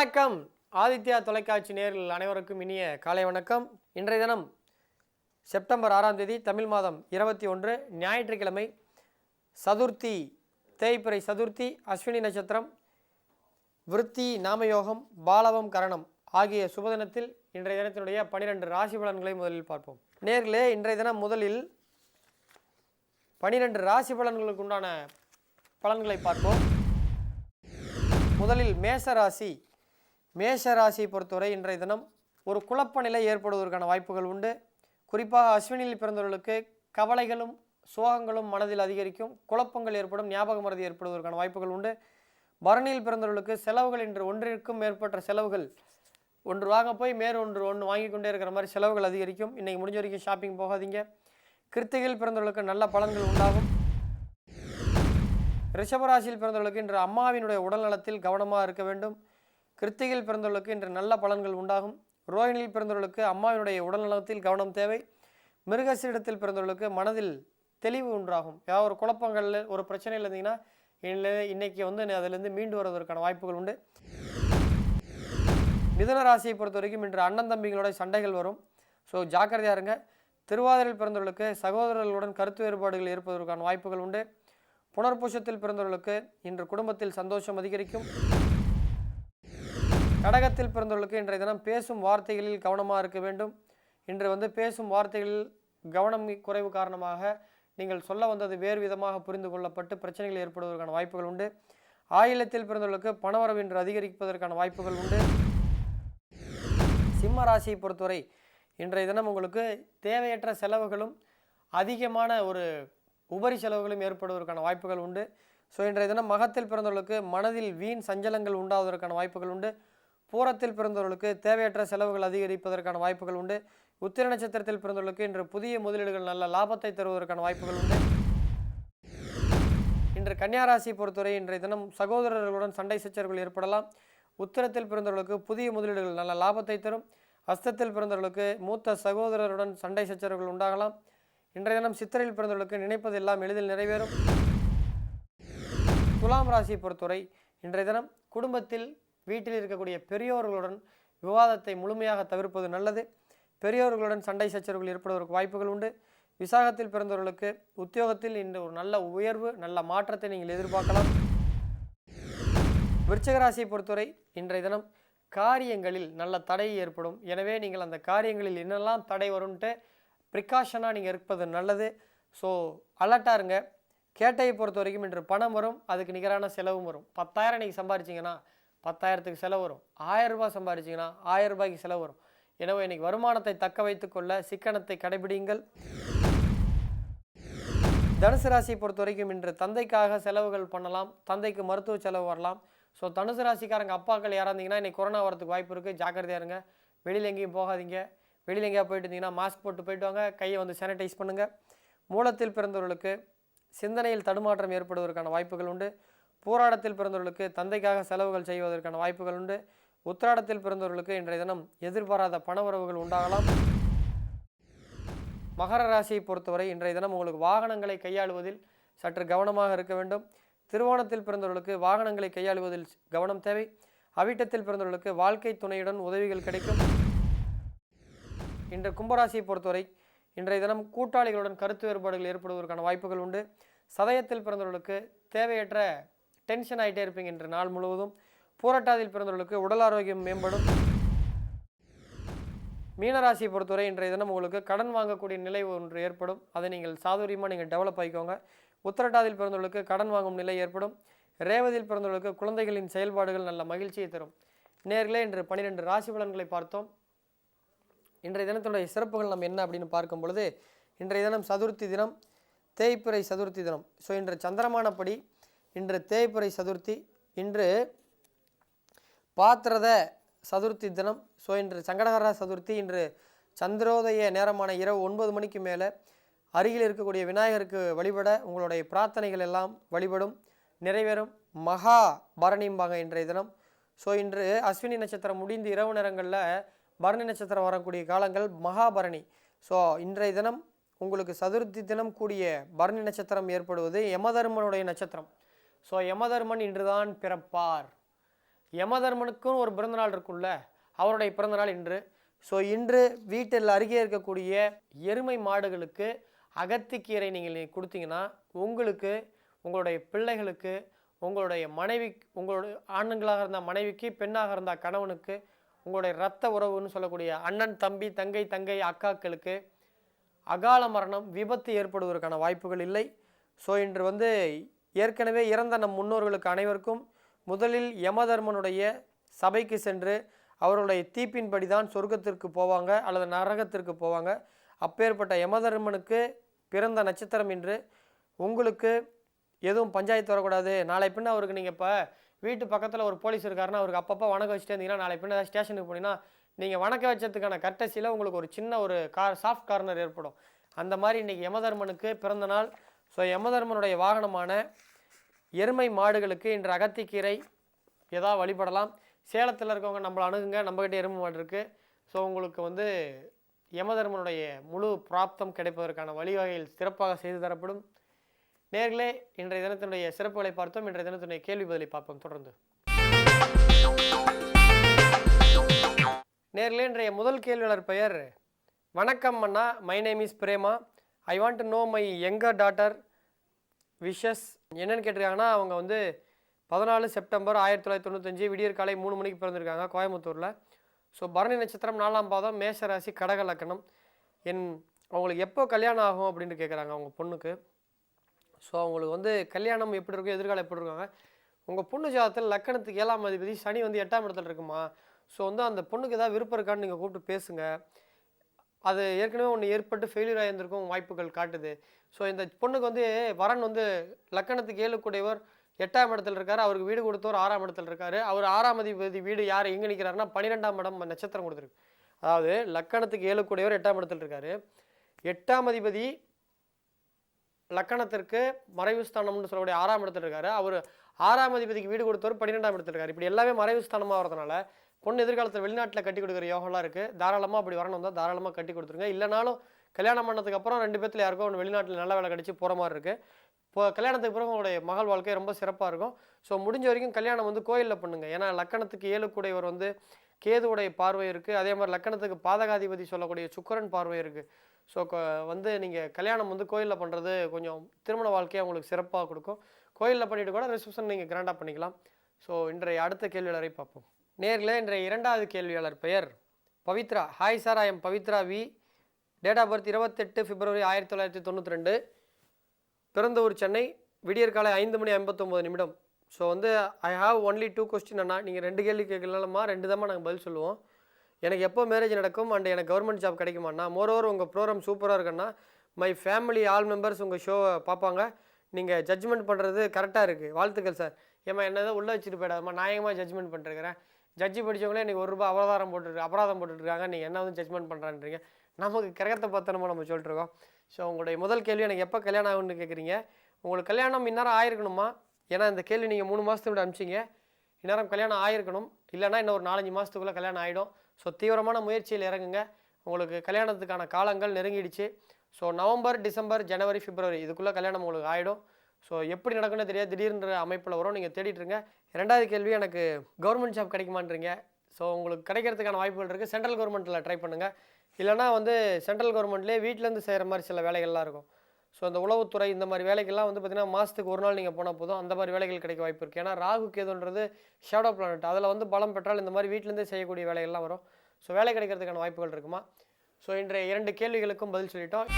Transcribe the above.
வணக்கம். ஆதித்யா தொலைக்காட்சி நேயர்கள் அனைவருக்கும் இனிய காலை வணக்கம். இன்றைய தினம் செப்டம்பர் 6ஆம் தேதி தமிழ் மாதம் 21 ஞாயிற்றுக்கிழமை, சதுர்த்தி, தேய்பிறை சதுர்த்தி, அஸ்வினி நட்சத்திரம், விருத்தி, நாமயோகம், பாலவம், கரணம் ஆகிய சுபதினத்தில் இன்றைய தினத்தினுடைய 12 ராசி பலன்களை முதலில் பார்ப்போம். நேர்களே, இன்றைய தினம் முதலில் 12 ராசி பலன்களுக்கு உண்டான பலன்களை பார்ப்போம். முதலில் மேஷராசி பொறுத்தவரை இன்றைய தினம் ஒரு குழப்ப நிலை ஏற்படுவதற்கான வாய்ப்புகள் உண்டு. குறிப்பாக அஸ்வினியில் பிறந்தவர்களுக்கு கவலைகளும் சோகங்களும் மனதில் அதிகரிக்கும், குழப்பங்கள் ஏற்படும், ஞாபக மறதி ஏற்படுவதற்கான வாய்ப்புகள் உண்டு. பரணியில் பிறந்தவர்களுக்கு செலவுகள் இன்று ஒன்றிற்கும் மேற்பட்ட செலவுகள், ஒன்று வாங்க போய் ஒன்று வாங்கி கொண்டே இருக்கிற மாதிரி செலவுகள் அதிகரிக்கும். இன்றைக்கி முடிஞ்ச வரைக்கும் ஷாப்பிங் போகாதீங்க. கிருத்திகையில் பிறந்தவர்களுக்கு நல்ல பலன்கள் உண்டாகும். ரிஷபராசியில் பிறந்தவர்களுக்கு இன்று அம்மாவினுடைய உடல் நலத்தில் கவனமாக இருக்க வேண்டும். கிருத்திகையில் பிறந்தவர்களுக்கு இன்று நல்ல பலன்கள் உண்டாகும். ரோஹிணியில் பிறந்தவர்களுக்கு அம்மாவினுடைய உடல் நலத்தில் கவனம் தேவை. மிருகசீரிடத்தில் பிறந்தவர்களுக்கு மனதில் தெளிவு உண்டாகும். ஏதாவது ஒரு குழப்பங்களில் ஒரு பிரச்சனையில் இருந்தீங்கன்னா இன்னைக்கு அதிலிருந்து மீண்டு வருவதற்கான வாய்ப்புகள் உண்டு. மிதுன ராசியை பொறுத்த வரைக்கும் இன்று அண்ணன் தம்பிகளோட சண்டைகள் வரும். ஸோ ஜாக்கிரதையாக இருங்க. திருவாதிரையில் பிறந்தவர்களுக்கு சகோதரர்களுடன் கருத்து வேறுபாடுகள் ஏற்படுவதற்கான வாய்ப்புகள் உண்டு. புனர்பூசத்தில் பிறந்தவர்களுக்கு இன்று குடும்பத்தில் சந்தோஷம் அதிகரிக்கும். கடகத்தில் பிறந்தவர்களுக்கு இன்றைய தினம் பேசும் வார்த்தைகளில் கவனமாக இருக்க வேண்டும். இன்று பேசும் வார்த்தைகளில் கவனம் குறைவு காரணமாக நீங்கள் சொல்ல வந்தது வேறு விதமாக புரிந்து கொள்ளப்பட்டு பிரச்சனைகள் ஏற்படுவதற்கான வாய்ப்புகள் உண்டு. ஆயிலத்தில் பிறந்தவர்களுக்கு பணவரவு இன்று அதிகரிப்பதற்கான வாய்ப்புகள் உண்டு. சிம்ம ராசியை பொறுத்தவரை இன்றைய தினம் உங்களுக்கு தேவையற்ற செலவுகளும் அதிகமான ஒரு உபரி செலவுகளும் ஏற்படுவதற்கான வாய்ப்புகள் உண்டு. ஸோ இன்றைய தினம் மகத்தில் பிறந்தவர்களுக்கு மனதில் வீண் சஞ்சலங்கள் உண்டாவதற்கான வாய்ப்புகள் உண்டு. பூரத்தில் பிறந்தவர்களுக்கு தேவையற்ற செலவுகள் அதிகரிப்பதற்கான வாய்ப்புகள் உண்டு. உத்திர நட்சத்திரத்தில் பிறந்தவர்களுக்கு இன்று புதிய முதலீடுகள் நல்ல லாபத்தை தருவதற்கான வாய்ப்புகள் உண்டு. இன்று கன்னியாராசி பொறுத்தவரை இன்றைய தினம் சகோதரர்களுடன் சண்டை சச்சரவுகள் ஏற்படலாம். உத்திரத்தில் பிறந்தவர்களுக்கு புதிய முதலீடுகள் நல்ல லாபத்தை தரும். அஸ்தத்தில் பிறந்தவர்களுக்கு மூத்த சகோதரருடன் சண்டை சச்சரவுகள் உண்டாகலாம். இன்றைய தினம் சித்திரையில் பிறந்தவர்களுக்கு நினைப்பது எல்லாம் எளிதில் நிறைவேறும். துலாம் ராசியை பொறுத்தவரை இன்றைய தினம் குடும்பத்தில் வீட்டில் இருக்கக்கூடிய பெரியோர்களுடன் விவாதத்தை முழுமையாக தவிர்ப்பது நல்லது. பெரியோர்களுடன் சண்டை சச்சரவுகள் ஏற்படுவதற்கு வாய்ப்புகள் உண்டு. விசாகத்தில் பிறந்தவர்களுக்கு உத்தியோகத்தில் இன்று ஒரு நல்ல உயர்வு, நல்ல மாற்றத்தை நீங்கள் எதிர்பார்க்கலாம். விருச்சிக ராசியை பொறுத்தவரை இன்றைய தினம் காரியங்களில் நல்ல தடை ஏற்படும். எனவே நீங்கள் அந்த காரியங்களில் என்னெல்லாம் தடை வரும்ன்ட்டு ப்ரிகாஷனாக நீங்கள் இருப்பது நல்லது. ஸோ அலர்ட்டாக இருங்க. கேட்டையை பொறுத்த வரைக்கும் இன்று பணம் வரும், அதுக்கு நிகரான செலவும் வரும். 10,000 நீங்கள் சம்பாதிச்சிங்கன்னா 10,000க்கு செலவு வரும். 1000 ரூபாய் சம்பாதிச்சிங்கன்னா 1000 ரூபாய்க்கு செலவு வரும். எனவே இன்றைக்கி வருமானத்தை தக்க வைத்துக்கொள்ள சிக்கனத்தை கடைபிடிங்கள். தனுசு ராசியை பொறுத்த வரைக்கும் இன்று தந்தைக்காக செலவுகள் பண்ணலாம். தந்தைக்கு மருத்துவ செலவு வரலாம். ஸோ தனுசு ராசிக்காரங்க அப்பாக்கள் யாராக இருந்தீங்கன்னா இன்றைக்கி கொரோனா வரதுக்கு வாய்ப்பு இருக்குது. ஜாக்கிரதையாக இருங்க. வெளியில் எங்கேயும் போகாதீங்க. வெளியில் எங்கேயா போயிட்டு இருந்தீங்கன்னா மாஸ்க் போட்டு போயிட்டு வாங்க. கையை சானிடைஸ் பண்ணுங்கள். மூலத்தில் பிறந்தவர்களுக்கு சிந்தனையில் தடுமாற்றம் ஏற்படுவதற்கான வாய்ப்புகள் உண்டு. பூராடத்தில் பிறந்தவர்களுக்கு தந்தைக்காக செலவுகள் செய்வதற்கான வாய்ப்புகள் உண்டு. உத்திராடத்தில் பிறந்தவர்களுக்கு இன்றைய தினம் எதிர்பாராத பணவரவுகள் உண்டாகலாம். மகர ராசியை பொறுத்தவரை இன்றைய தினம் உங்களுக்கு வாகனங்களை கையாளுவதில் சற்று கவனமாக இருக்க வேண்டும். திருவோணத்தில் பிறந்தவர்களுக்கு வாகனங்களை கையாளுவதில் கவனம் தேவை. அவிட்டத்தில் பிறந்தவர்களுக்கு வாழ்க்கை துணையுடன் உதவிகள் கிடைக்கும். இன்று கும்பராசியை பொறுத்தவரை இன்றைய தினம் கூட்டாளிகளுடன் கருத்து வேறுபாடுகள் ஏற்படுவதற்கான வாய்ப்புகள் உண்டு. சதயத்தில் பிறந்தவர்களுக்கு தேவையற்ற டென்ஷன் ஆகிட்டே இருப்பீங்க இன்று நாள் முழுவதும். பூரட்டாதியில் பிறந்தவர்களுக்கு உடல் ஆரோக்கியம் மேம்படும். மீனராசியை பொறுத்தவரை இன்றைய தினம் உங்களுக்கு கடன் வாங்கக்கூடிய நிலை ஒன்று ஏற்படும். அதை நீங்கள் சாதுரியமாக நீங்கள் டெவலப் ஆகிக்கோங்க. உத்திரட்டாதியில் பிறந்தவர்களுக்கு கடன் வாங்கும் நிலை ஏற்படும். ரேவதியில் பிறந்தவர்களுக்கு குழந்தைகளின் செயல்பாடுகள் நல்ல மகிழ்ச்சியை தரும். நேர்களே, இன்று 12 ராசி பலன்களை பார்த்தோம். இன்றைய தினத்துடைய சிறப்புகள் நம்ம என்ன அப்படின்னு பார்க்கும் பொழுது, இன்றைய தினம் சதுர்த்தி தினம், தேய்பிறை சதுர்த்தி தினம். ஸோ இன்று சந்திரமானப்படி இன்று தேய்பிறை சதுர்த்தி, இன்று பாத்திரத சதுர்த்தி தினம். ஸோ இன்று சங்கடகர சதுர்த்தி. இன்று சந்திரோதய நேரமான இரவு 9 மணிக்கு மேலே அருகில் இருக்கக்கூடிய விநாயகருக்கு வழிபட உங்களுடைய பிரார்த்தனைகள் எல்லாம் வழிபடும், நிறைவேறும். மகா பரணிம்பாங்க இன்றைய தினம். ஸோ இன்று அஸ்வினி நட்சத்திரம் முடிந்து இரவு நேரங்களில் பரணி நட்சத்திரம் வரக்கூடிய காலங்கள் மகாபரணி. ஸோ இன்றைய தினம் உங்களுக்கு சதுர்த்தி தினம் கூடிய பரணி நட்சத்திரம் ஏற்படுவது யமதர்மனுடைய நட்சத்திரம். ஸோ யமதர்மன் இன்றுதான் பிறப்பார். யமதர்மனுக்கும் ஒரு பிறந்தநாள் இருக்குல்ல, அவருடைய பிறந்தநாள் இன்று. ஸோ இன்று வீட்டில் அருகே இருக்கக்கூடிய எருமை மாடுகளுக்கு அகத்திக்கீரை நீங்கள் கொடுத்தீங்கன்னா உங்களுக்கு, உங்களுடைய பிள்ளைகளுக்கு, உங்களுடைய மனைவி, உங்களுடைய ஆண்களாக இருந்தால் மனைவிக்கு, பெண்ணாக இருந்தால் கணவனுக்கு, உங்களுடைய இரத்த உறவுன்னு சொல்லக்கூடிய அண்ணன் தம்பி தங்கை தங்கை அக்காக்களுக்கு அகால மரணம் விபத்து ஏற்படுவதற்கான வாய்ப்புகள் இல்லை. ஸோ இன்று ஏற்கனவே இறந்த நம் முன்னோர்களுக்கு அனைவருக்கும் முதலில் யமதர்மனுடைய சபைக்கு சென்று அவருடைய தீப்பின்படி தான் சொர்க்கத்திற்கு போவாங்க அல்லது நரகத்திற்கு போவாங்க. அப்பேற்பட்ட யமதர்மனுக்கு பிறந்த நட்சத்திரம் இன்று. உங்களுக்கு எதுவும் பஞ்சாயத்து வரக்கூடாது. நாளை பின்ன அவருக்கு நீங்கள் இப்போ வீட்டு பக்கத்தில் ஒரு போலீஸ் இருக்காருன்னா அவருக்கு அப்பப்போ வணக்கம் வச்சுட்டே இருந்தீங்கன்னா நாளை பின்ன ஸ்டேஷனுக்கு போனீங்கன்னா நீங்கள் வணக்கம் வச்சதுக்கான கட்டசியில் உங்களுக்கு ஒரு சின்ன ஒரு சாஃப்ட் கார்னர் ஏற்படும். அந்த மாதிரி இன்றைக்கி யமதர்மனுக்கு பிறந்த நாள். ஸோ யமதர்மனுடைய வாகனமான எருமை மாடுகளுக்கு இன்று அகத்திக்கீரை ஏதாவது வழிபடலாம். சேலத்தில் இருக்கவங்க நம்மளை அணுகுங்க, நம்மகிட்ட எருமை மாடு இருக்குது. ஸோ உங்களுக்கு யமதர்மனுடைய முழு பிராப்தம் கிடைப்பதற்கான வழிவகைகள் சிறப்பாக செய்து தரப்படும். நேர்களே, இன்றைய தினத்தினுடைய சிறப்புகளை பார்த்தோம். இன்றைய தினத்தினுடைய கேள்வி பதிலை பார்ப்போம் தொடர்ந்து. நேர்களே, இன்றைய முதல் கேள்வியாளர் பெயர் வணக்கம் அண்ணா, my name is Prema. I want to know my younger daughter wishes. என்னென்னு கேட்டிருக்காங்கன்னா, அவங்க 14 செப்டம்பர் 1995 விடியற் காலை 3 மணிக்கு பிறந்திருக்காங்க கோயம்புத்தூரில். ஸோ பரணி நட்சத்திரம் 4ஆம் பாதம், மேஷராசி, கடக லக்கணம். அவங்களுக்கு எப்போ கல்யாணம் ஆகும் அப்படின்னு கேட்குறாங்க அவங்க பொண்ணுக்கு. ஸோ அவங்களுக்கு கல்யாணம் எப்படி இருக்கும், எதிர்காலம் எப்படி இருக்காங்க. உங்கள் பொண்ணு ஜாதத்தில் லக்கணத்துக்கு 7ஆம் அதிபதி சனி 8ஆம் இடத்துல இருக்குமா. ஸோ அந்த பொண்ணுக்கு ஏதாவது விருப்பம் இருக்கான்னு நீங்கள் கூப்பிட்டு பேசுங்க. அது ஏற்கனவே ஒன்று ஏற்பட்டு ஃபெயிலியர் ஆகியிருந்திருக்கும் வாய்ப்புகள் காட்டுது. ஸோ இந்த பொண்ணுக்கு வரன் லக்கணத்துக்கு 7 கூடையவர் 8ஆம் இடத்துல இருக்கார். அவருக்கு வீடு கொடுத்தவர் 6ஆம் இடத்துல இருக்காரு. அவர் 6ஆம் அதிபதி வீடு யார் எங்கே நிற்கிறாருன்னா 12ஆம் இடம் நட்சத்திரம் கொடுத்துருக்கு. அதாவது லக்கணத்துக்கு 7 கூடையவர் 8ஆம் இடத்துல இருக்காரு. 8ஆம் அதிபதி லக்கணத்திற்கு மறைவு ஸ்தானம்னு சொல்லக்கூடிய 6ஆம் இடத்துல இருக்காரு. அவர் 6ஆம் அதிபதிக்கு வீடு கொடுத்தவர் 12ஆம் இடத்துல இருக்காரு. இப்படி எல்லாமே மறைவு ஸ்தானமாக வரதுனால பொண்ணு எதிர்காலத்தில் வெளிநாட்டில் கட்டி கொடுக்குற யோகம்லாம் இருக்குது. தாராளமாக அப்படி வரணும் வந்தால் தாராளமாக கட்டி கொடுத்துருங்க. இல்லைனாலும் கல்யாணம் பண்ணதுக்கு அப்புறம் 2 பேர்த்தில் யாருக்கோ ஒன்று வெளிநாட்டில் நல்ல வேலை கடிச்சு போகிற மாதிரி இருக்குது. இப்போ கல்யாணத்துக்கு பிறகு உங்களுடைய மகள் வாழ்க்கை ரொம்ப சிறப்பாக இருக்கும். ஸோ முடிஞ்ச வரைக்கும் கல்யாணம் கோயிலில் பண்ணுங்கள். ஏன்னா லக்கணத்துக்கு 7 கூடையவர் கேதுவுடைய பார்வை இருக்குது. அதே மாதிரி லக்கணத்துக்கு பாதகாதிபதி சொல்லக்கூடிய சுக்கிரன் பார்வை இருக்குது. ஸோ நீங்கள் கல்யாணம் கோயிலில் பண்ணுறது கொஞ்சம் திருமண வாழ்க்கையை உங்களுக்கு சிறப்பாக கொடுக்கும். கோயிலில் பண்ணிவிட்டு கூட ரிசப்ஷன் நீங்கள் கிராண்டாக பண்ணிக்கலாம். ஸோ இன்றைய அடுத்த கேள்வியாளரை பார்ப்போம். நேர்களே, இன்றைய 2வது கேள்வியாளர் பெயர் Pavithra. Hi sir, I am Pavithra V. Date of birth 28 February 1992. பிறந்த ஊர் சென்னை. விடியற் காலை 5:59. So I have only 2 question அண்ணா. நீங்கள் 2 கேள்வி கேட்கலாமா, 2 தான் நாங்கள் பதில் சொல்லுவோம். எனக்கு எப்போ மேரேஜ் நடக்கும் அண்ட் எனக்கு கவர்மெண்ட் ஜாப் கிடைக்குமாண்ணா. மோரோவர் உங்கள் ப்ரோக்ராம் சூப்பராக இருக்குண்ணா. மை ஃபேமிலி ஆல் மெம்பர்ஸ் உங்கள் ஷோவை பார்ப்பாங்க. நீங்கள் ஜட்ஜ்மெண்ட் பண்ணுறது கரெக்டாக இருக்குது. வாழ்த்துக்கள் சார். ஏமா என்னதான் உள்ளே வச்சுட்டு போயிடாதம்மா, நியாயமாக ஜட்ஜ்மெண்ட் பண்ணிருக்கிறேன். ஜட்ஜி படித்தவங்களே இன்றைக்கி ₹1 அபராதம் போட்டுருக்காங்க. நீங்கள் என்ன ஜட்ஜ்மெண்ட் பண்ணுறான்றீங்க. நமக்கு கிரகத்தை பத்திரமா நம்ம சொல்லிட்டுருக்கோம். ஸோ உங்களுடைய முதல் கேள்வி எனக்கு எப்போ கல்யாணம் ஆகுன்னு கேட்குறீங்க. உங்களுக்கு கல்யாணம் இந்நேரம் ஆயிருக்கணுமா. ஏன்னா இந்த கேள்வி நீங்கள் 3 மாதத்துக்கு விட அனுப்பிச்சிங்க. இந்நேரம் கல்யாணம் ஆயிருக்கணும். இல்லைனா இன்னும் ஒரு 4-5 மாதத்துக்குள்ளே கல்யாணம் ஆகிடும். ஸோ தீவிரமான முயற்சியில் இறங்குங்க. உங்களுக்கு கல்யாணத்துக்கான காலங்கள் நெருங்கிடுச்சு. ஸோ நவம்பர், டிசம்பர், ஜனவரி, பிப்ரவரி இதுக்குள்ளே கல்யாணம் உங்களுக்கு ஆகிடும். ஸோ எப்படி நடக்குன்னு தெரியாது, திடீர்ன்ற அமைப்பில் வரும். நீங்கள் தேடிட்டுருங்க. 2வது கேள்வி எனக்கு கவர்மெண்ட் ஜாப் கிடைக்குமான்றீங்க. ஸோ உங்களுக்கு கிடைக்கிறதுக்கான வாய்ப்புகள் இருக்குது. சென்ட்ரல் கவர்மெண்ட்டில் ட்ரை பண்ணுங்கள். இல்லைனா சென்ட்ரல் கவர்மெண்ட்லேயே வீட்டிலேருந்து செய்கிற மாதிரி சில வேலைகள்லாம் இருக்கும். ஸோ இந்த உளவுத்துறை இந்த மாதிரி வேலைகள்லாம் பார்த்திங்கன்னா மாதத்துக்கு 1 நாள் நீங்கள் போனால் போதும். அந்த மாதிரி வேலைகள் கிடைக்க வாய்ப்பு இருக்குது. ஏன்னா ராகு கேதுன்றது ஷேடோ பிளானட். அதில் பலம் பெற்றால் இந்த மாதிரி வீட்டிலேருந்தே செய்யக்கூடிய வேலைகள்லாம் வரும். ஸோ வேலை கிடைக்கிறதுக்கான வாய்ப்புகள் இருக்குமா. ஸோ இன்றைய 2 கேள்விகளுக்கும் பதில் சொல்லிட்டோம்.